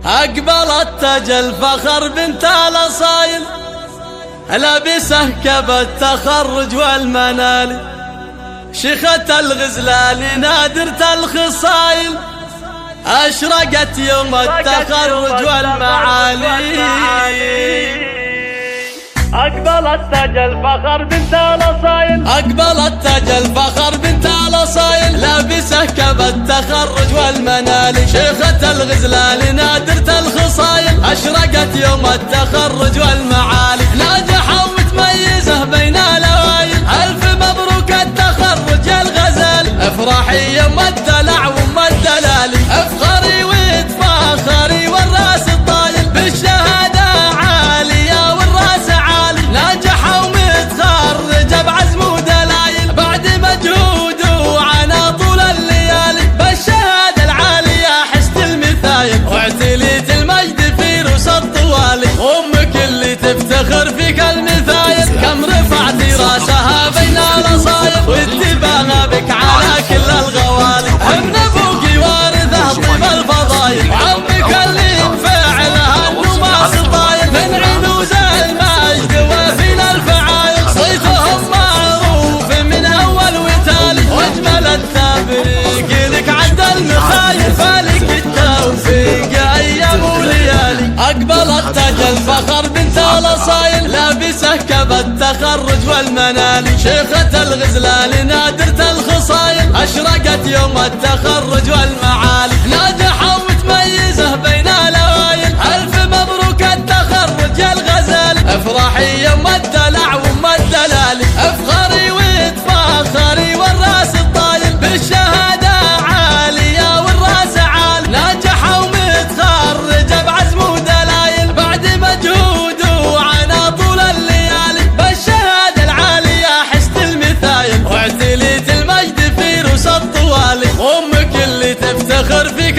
أقبلت تاج الفخر بنت الأصايل، لابسه كب التخرج والمنال، شيخة الغزلان نادرة الخصايل، أشرقت يوم التخرج والمعالي. أقبلت تاج الفخر بنت الأصايل، أقبلت تاج الفخر بنت الأصايل، لابسه كب التخرج والمنال، شيخة الغزلان نادرة الخصايل، أشرقت يوم التخرج والمعالي، ناجحة ومتميزة بين الأوائل، ألف مبروك التخرج يا الغزال، افرحي يوم الدلع وام الدلالي، افخري وتفاخري والراس الطايل، بالشهادة عالية والراس عالي، ناجحة ومتخرجة بعزم ودلايل، بعد مجهود وعنا طول الليالي، بالشهادة العالية حست المثايل، واعتليت المجد في رؤوس الطوالي، أمك اللي تفتخر فيك المثايل، كم رفعتي راسها بين الأصايل، واتباغى بك على كل الغوالي، ابن ابوكي وارثه طيب الفضايل، وعمك اللي بفعلها النماس الطايل، من عنوز المجد وفينا الفعايل، صيتهم معروف من اول وتالي، واجمل التبريك لك عد المخايل، فالك التوفيق ايام وليالي. اقبلت تاج الفخر بنت الاصايل، لابسه كب التخرج والمنال، شيخة الغزلان نادرة الخصايل، اشرقت يوم التخرج والمعالي، ناجحة ومتميزة بين الاوائل، الف مبروك التخرج يا الغزال، افرحي يوم الدلع وام الدلالي، افخري وتفاخري والراس الطايل، بالشهادة عالية والراس عالي، ناجحة ومتخرجة بعزم ودلايل، بعد مجهود وعنا طول الليالي، بالشهادة العالية حست المثايل، واعتليت المجد في رؤوس الطوالي، أمك اللي تفتخر فيك